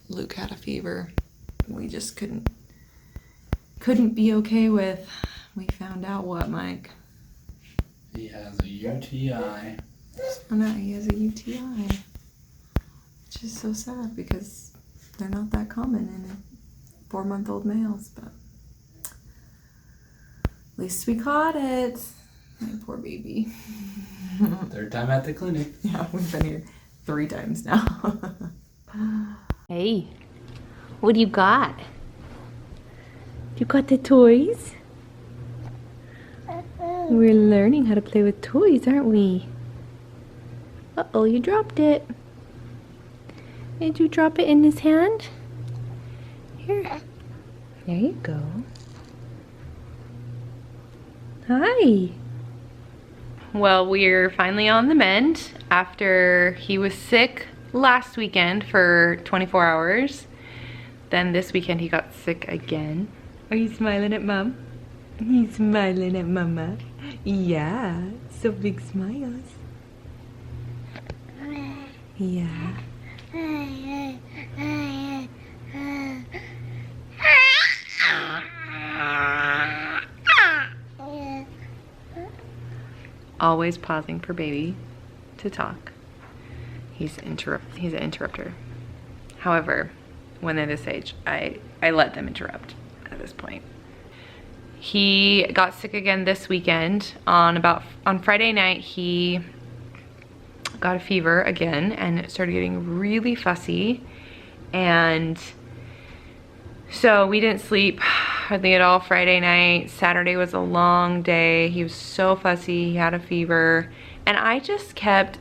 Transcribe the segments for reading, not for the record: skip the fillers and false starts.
Luke had a fever. We just couldn't be okay with. We found out what, Mike? He has a UTI. Oh no, he has a UTI. Which is so sad because they're not that common in 4-month-old males, but at least we caught it. My poor baby. Third time at the clinic. Yeah, we've been here 3 times now. Hey, what do you got? You got the toys? We're learning how to play with toys, aren't we? Uh-oh, you dropped it. Did you drop it in his hand? Here. There you go. Hi. Well, we're finally on the mend after he was sick last weekend for 24 hours. Then this weekend he got sick again. Are you smiling at Mom? He's smiling at Mama. Yeah, so big smiles. Yeah. Always pausing for baby to talk. He's an interrupter. However, when they're this age, I let them interrupt at this point. He got sick again this weekend. On Friday night, he got a fever again and it started getting really fussy. And so we didn't sleep hardly at all Friday night. Saturday was a long day. He was so fussy, he had a fever. And I just kept,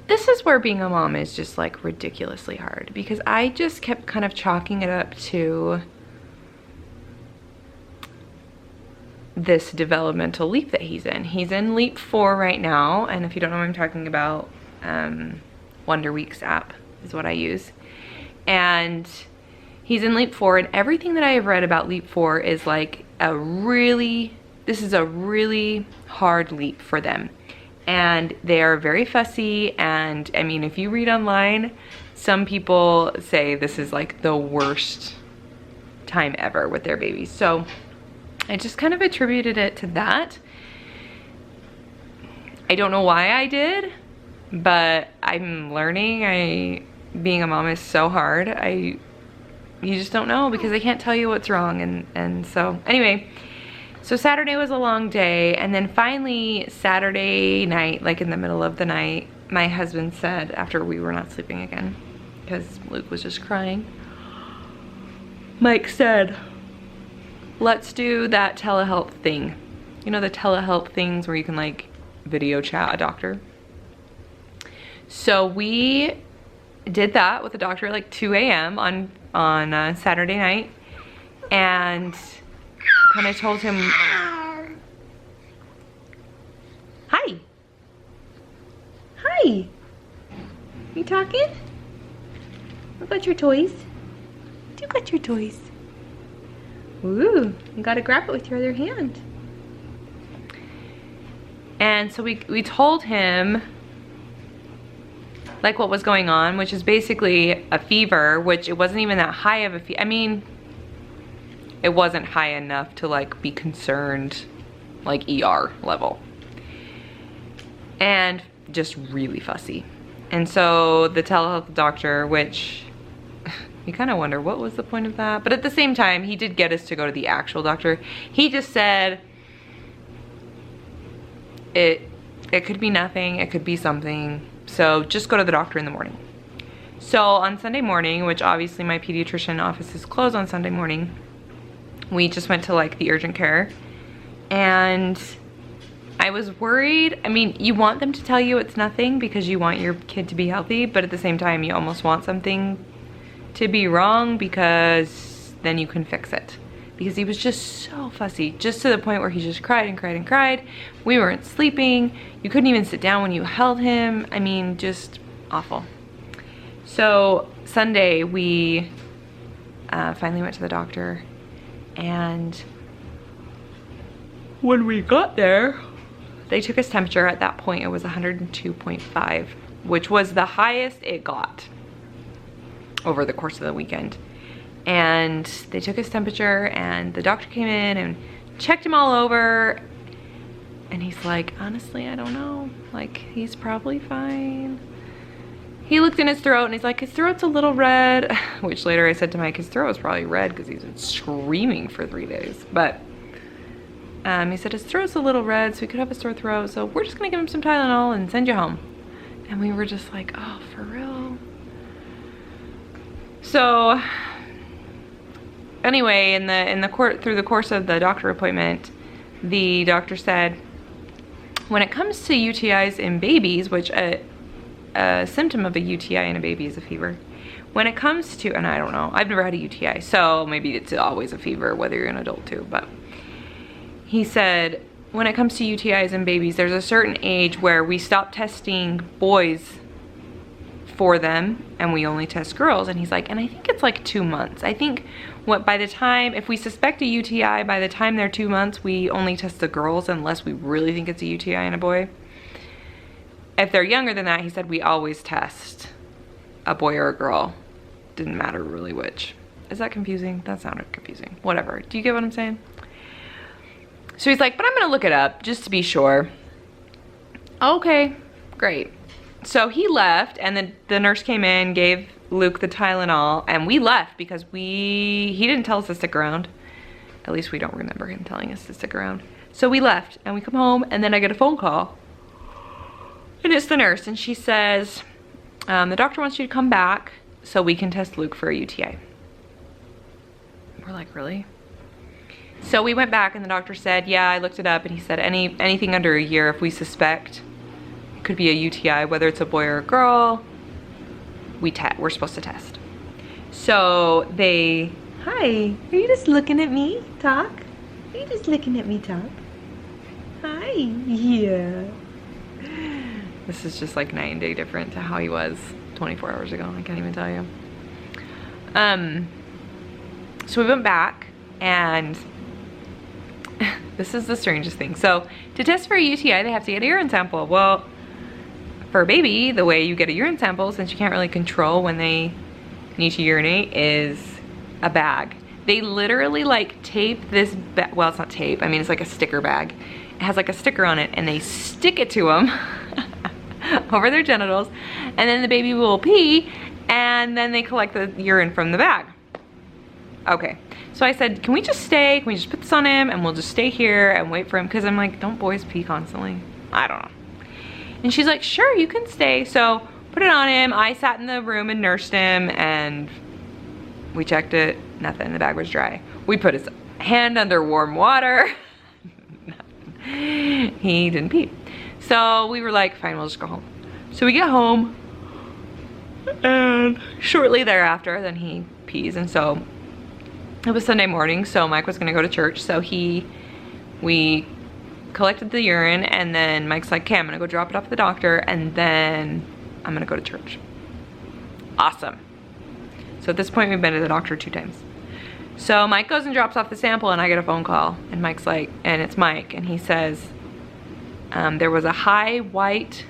this is where being a mom is just like ridiculously hard, because I just kept kind of chalking it up to this developmental leap that he's in. He's in leap 4 right now, and if you don't know what I'm talking about, Wonder Weeks app is what I use. And he's in leap 4, and everything that I have read about leap 4 is like this is a really hard leap for them. And they are very fussy, and I mean, if you read online, some people say this is like the worst time ever with their babies. So I just kind of attributed it to that. I don't know why I did, but I'm learning. Being a mom is so hard. You just don't know, because they can't tell you what's wrong. And so anyway, so Saturday was a long day, and then finally Saturday night, like in the middle of the night, my husband said, after we were not sleeping again because Luke was just crying, Mike said, let's do that telehealth thing. You know, the telehealth things where you can like video chat a doctor. So we did that with the doctor at like 2 a.m. on Saturday night, and kind of told him, hi. Hi. You talking? What about your toys? You got your toys. Ooh, you gotta grab it with your other hand. And so we told him like what was going on, which is basically a fever, which it wasn't even that high of a fever. I mean, it wasn't high enough to like be concerned, like ER level. And just really fussy. And so the telehealth doctor, which you kind of wonder what was the point of that, but at the same time, he did get us to go to the actual doctor. He just said it could be nothing, it could be something, so just go to the doctor in the morning. So on Sunday morning, which obviously my pediatrician office is closed on Sunday morning, we just went to like the urgent care, and I was worried. I mean, you want them to tell you it's nothing because you want your kid to be healthy, but at the same time, you almost want something to be wrong because then you can fix it. Because he was just so fussy, just to the point where he just cried and cried and cried. We weren't sleeping. You couldn't even sit down when you held him. I mean, just awful. So Sunday, we finally went to the doctor, and when we got there, they took his temperature. At that point, it was 102.5, which was the highest it got. over the course of the weekend. And they took his temperature, and the doctor came in and checked him all over. And he's like, honestly, I don't know. Like, he's probably fine. He looked in his throat and he's like, his throat's a little red. Which later I said to Mike, his throat was probably red because he's been screaming for 3 days. But he said his throat's a little red, so he could have a sore throat. So we're just gonna give him some Tylenol and send you home. And we were just like, oh, for real? So anyway, through the course of the doctor appointment, the doctor said, when it comes to UTIs in babies, which a symptom of a UTI in a baby is a fever. When it comes to, and I don't know, I've never had a UTI, so maybe it's always a fever, whether you're an adult too, but he said, when it comes to UTIs in babies, there's a certain age where we stop testing boys for them and we only test girls. And he's like, and I think it's like 2 months. I think by the time, if we suspect a UTI, by the time they're 2 months, we only test the girls unless we really think it's a UTI in a boy. If they're younger than that, he said, we always test a boy or a girl. Didn't matter really which. Is that confusing? That sounded confusing. Whatever. Do you get what I'm saying? So he's like, but I'm gonna look it up just to be sure. Okay, great. So he left, and then the nurse came in, gave Luke the Tylenol, and we left because he didn't tell us to stick around. At least we don't remember him telling us to stick around. So we left, and we come home, and then I get a phone call. And it's the nurse, and she says, the doctor wants you to come back so we can test Luke for a UTI. We're like, really? So we went back, and the doctor said, yeah, I looked it up, and he said anything under a year, if we suspect it could be a UTI, whether it's a boy or a girl, we're supposed to test. So hi, are you just looking at me talk? Are you just looking at me talk? Hi, yeah. This is just like night and day different to how he was 24 hours ago. I can't even tell you. So we went back, and this is the strangest thing. So to test for a UTI, they have to get a urine sample. Well, for a baby, the way you get a urine sample, since you can't really control when they need to urinate, is a bag. They literally like tape this bag. Well, it's not tape. I mean, it's like a sticker bag. It has like a sticker on it, and they stick it to them over their genitals, and then the baby will pee, and then they collect the urine from the bag. Okay, so I said, can we just stay? Can we just put this on him, and we'll just stay here and wait for him? Because I'm like, don't boys pee constantly? I don't know. And she's like, sure, you can stay. So put it on him. I sat in the room and nursed him, and we checked it. Nothing. The bag was dry. We put his hand under warm water. He didn't pee. So we were like, fine, we'll just go home. So we get home, and shortly thereafter, then he pees. And so it was Sunday morning, so Mike was gonna go to church. So we collected the urine, and then Mike's like, okay, I'm gonna go drop it off at the doctor, and then I'm gonna go to church. Awesome. So at this point, we've been to the doctor 2 times. So Mike goes and drops off the sample, and I get a phone call, and Mike's like, and it's Mike, and he says, there was a high white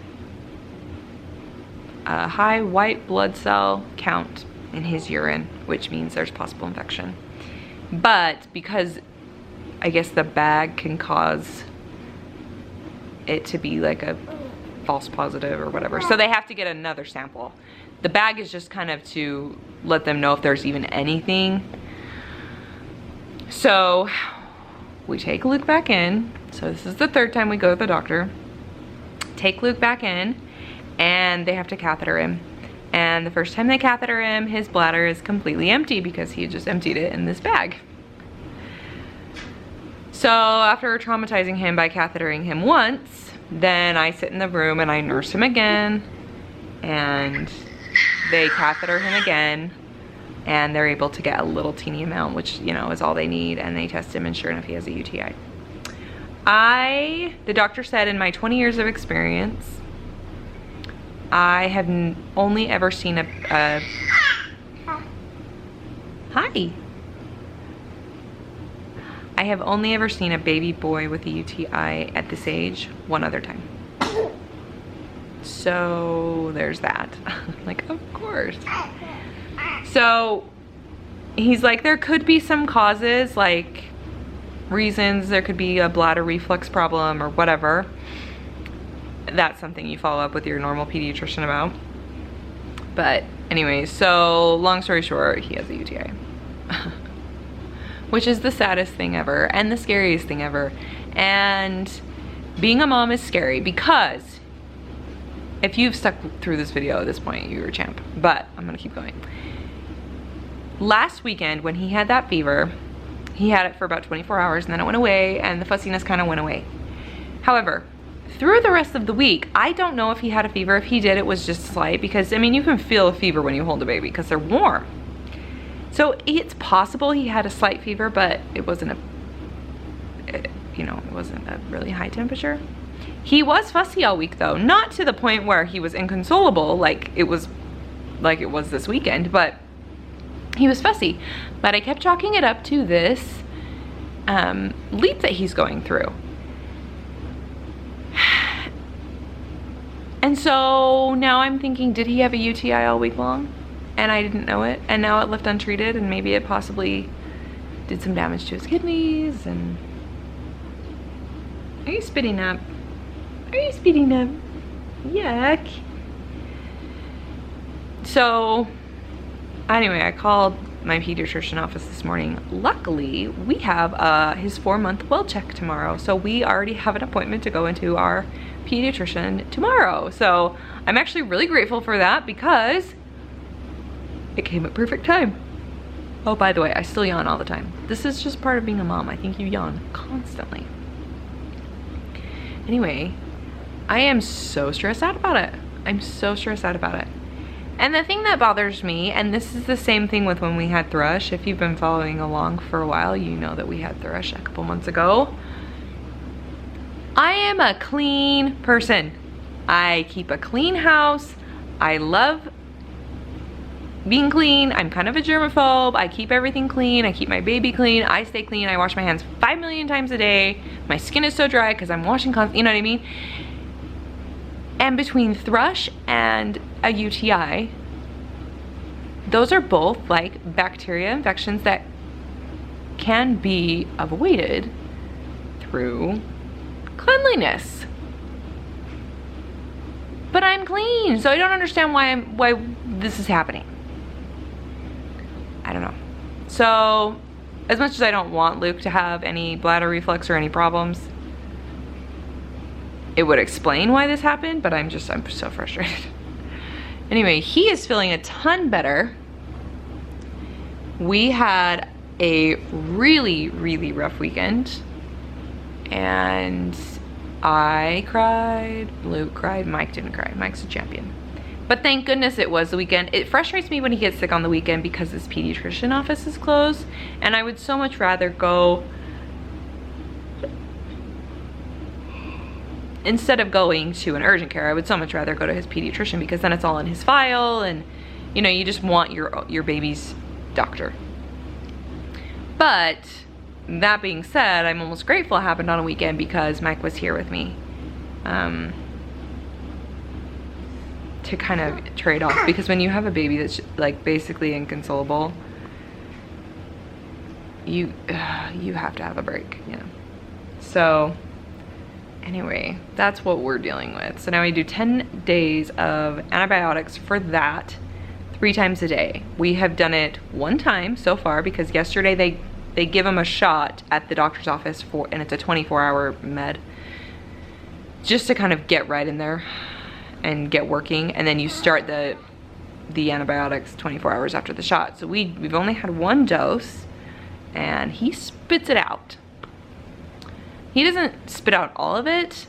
blood cell count in his urine, which means there's possible infection. But because I guess the bag can cause it to be like a false positive or whatever, so they have to get another sample. The bag is just kind of to let them know if there's even anything. So we take Luke back in. So this is the 3rd time we go to the doctor. Take Luke back in, and they have to catheter him. And the first time they catheter him, his bladder is completely empty because he had just emptied it in this bag. So after traumatizing him by cathetering him once, then I sit in the room and I nurse him again, and they catheter him again, and they're able to get a little teeny amount, which, you know, is all they need, and they test him, and sure enough, he has a UTI. The doctor said, in my 20 years of experience, I have only ever seen hi. I have only ever seen a baby boy with a UTI at this age 1 other time. So there's that. Like, of course. So he's like, there could be some causes, like reasons. There could be a bladder reflux problem or whatever. That's something you follow up with your normal pediatrician about. But anyway, so long story short, he has a UTI. Which is the saddest thing ever and the scariest thing ever. And being a mom is scary because if you've stuck through this video at this point, you're a champ. But I'm gonna keep going. Last weekend when he had that fever, he had it for about 24 hours and then it went away and the fussiness kind of went away. However, through the rest of the week, I don't know if he had a fever. If he did, it was just slight because, I mean, you can feel a fever when you hold a baby because they're warm. So it's possible he had a slight fever, but it wasn't it wasn't a really high temperature. He was fussy all week though, not to the point where he was inconsolable like it was this weekend, but he was fussy. But I kept chalking it up to this leap that he's going through. And so now I'm thinking, did he have a UTI all week long? And I didn't know it, and now it left untreated, and maybe it possibly did some damage to his kidneys. And are you spitting up? Are you spitting up? Yuck. So anyway, I called my pediatrician office this morning. Luckily, we have his 4-month well check tomorrow, so we already have an appointment to go into our pediatrician tomorrow. So I'm actually really grateful for that because it came at perfect time. Oh, by the way, I still yawn all the time. This is just part of being a mom. I think you yawn constantly. Anyway, I am so stressed out about it. I'm so stressed out about it. And the thing that bothers me, and this is the same thing with when we had Thrush. If you've been following along for a while, you know that we had Thrush a couple months ago. I am a clean person. I keep a clean house. I love being clean. I'm kind of a germaphobe. I keep everything clean. I keep my baby clean. I stay clean. I wash my hands 5 million times a day. My skin is so dry because I'm washing constantly, you know what I mean? And between Thrush and a UTI, those are both like bacteria infections that can be avoided through cleanliness. But I'm clean, so I don't understand why this is happening. I don't know. So as much as I don't want Luke to have any bladder reflux or any problems, it would explain why this happened, but I'm so frustrated. Anyway, he is feeling a ton better. We had a really, really rough weekend, and I cried, Luke cried, Mike didn't cry. Mike's a champion. But thank goodness it was the weekend. It frustrates me when he gets sick on the weekend because his pediatrician office is closed, and I would so much rather go, instead of going to an urgent care, I would so much rather go to his pediatrician because then it's all in his file, and you know, you just want your baby's doctor. But that being said, I'm almost grateful it happened on a weekend because Mike was here with me to kind of trade off, because when you have a baby that's like basically inconsolable, you have to have a break, you know. So anyway, that's what we're dealing with. So now we do 10 days of antibiotics for that 3 times a day. We have done it 1 time so far because yesterday they give him a shot at the doctor's office and it's a 24-hour med just to kind of get right in there and get working, and then you start the antibiotics 24 hours after the shot. So we've only had 1 dose and he spits it out. He doesn't spit out all of it,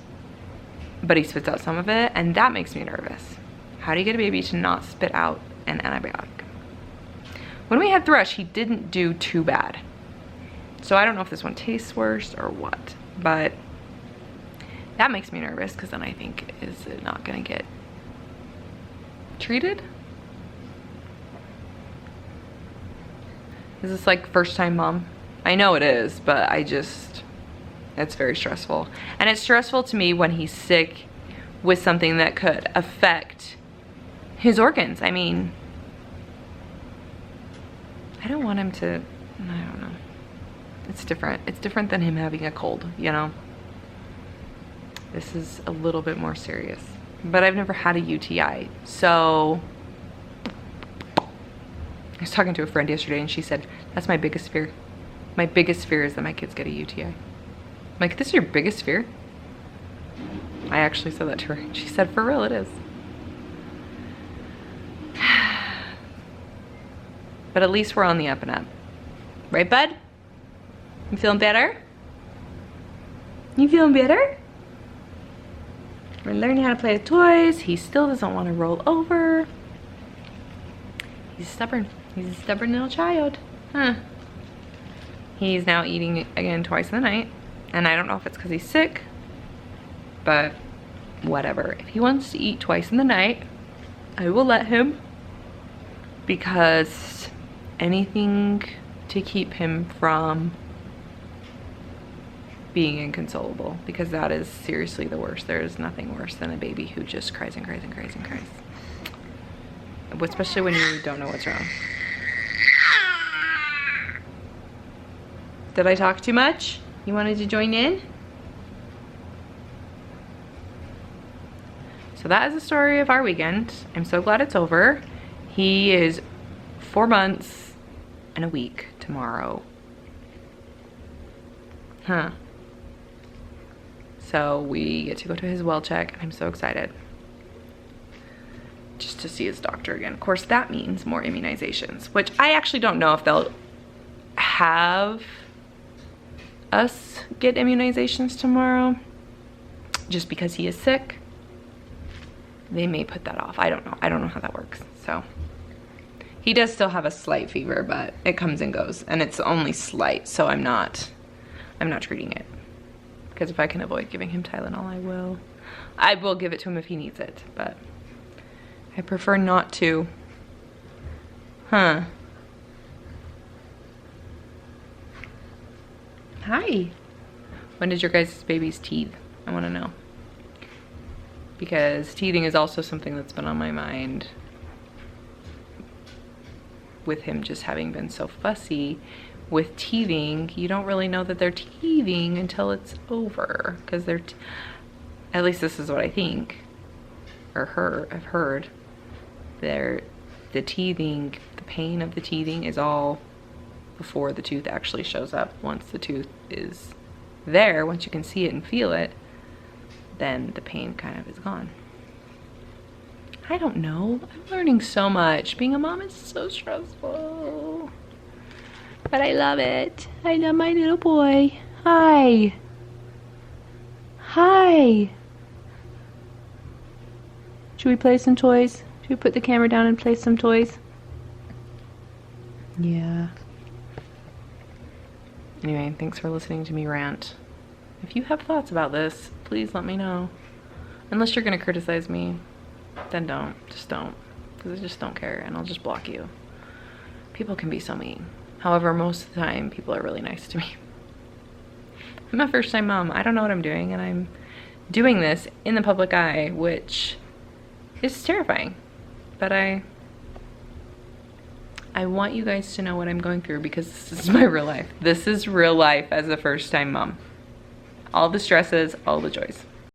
but he spits out some of it, and that makes me nervous. How do you get a baby to not spit out an antibiotic? When we had Thrush, he didn't do too bad. So I don't know if this one tastes worse or what, but that makes me nervous because then I think, is it not gonna get treated? Is this like first time mom? I know it is, but it's very stressful. And it's stressful to me when he's sick with something that could affect his organs. I mean, I don't want him to, I don't know. It's different. It's different than him having a cold, you know? This is a little bit more serious. But I've never had a UTI, so I was talking to a friend yesterday and she said, that's my biggest fear. My biggest fear is that my kids get a UTI. I'm like, this is your biggest fear? I actually said that to her. She said, for real, it is. But at least we're on the up and up. Right, bud? You feeling better? You feeling better? We're learning how to play with toys. He still doesn't want to roll over. He's stubborn. He's a stubborn little child. Huh. He's now eating again twice in the night. And I don't know if it's because he's sick, but whatever. If he wants to eat twice in the night, I will let him, because anything to keep him from being inconsolable, because that is seriously the worst. There is nothing worse than a baby who just cries and cries and cries and cries. Especially when you don't know what's wrong. Did I talk too much? You wanted to join in? So that is the story of our weekend. I'm so glad it's over. He is 4 months and a week tomorrow. Huh. So we get to go to his well check, and I'm so excited. Just to see his doctor again. Of course, that means more immunizations, which I actually don't know if they'll have us get immunizations tomorrow. Just because he is sick, they may put that off. I don't know. I don't know how that works. So he does still have a slight fever, but it comes and goes, and it's only slight, so I'm not treating it. Because if I can avoid giving him Tylenol, I will. I will give it to him if he needs it, but I prefer not to. Huh. Hi. When did your guys' baby's teeth? I want to know. Because teething is also something that's been on my mind. With him just having been so fussy. With teething, you don't really know that they're teething until it's over. Because they're, at least this is what I think. Or I've heard. The teething, the pain of the teething is all before the tooth actually shows up. Once the tooth is there, once you can see it and feel it, then the pain kind of is gone. I don't know. I'm learning so much. Being a mom is so stressful. But I love it. I love my little boy. Hi. Hi. Should we play some toys? Should we put the camera down and play some toys? Yeah. Anyway, thanks for listening to me rant. If you have thoughts about this, please let me know. Unless you're gonna criticize me, then don't. Just don't. Because I just don't care, and I'll just block you. People can be so mean. However, most of the time, people are really nice to me. I'm a first-time mom. I don't know what I'm doing, and I'm doing this in the public eye, which is terrifying. But I want you guys to know what I'm going through, because this is my real life. This is real life as a first-time mom. All the stresses, all the joys.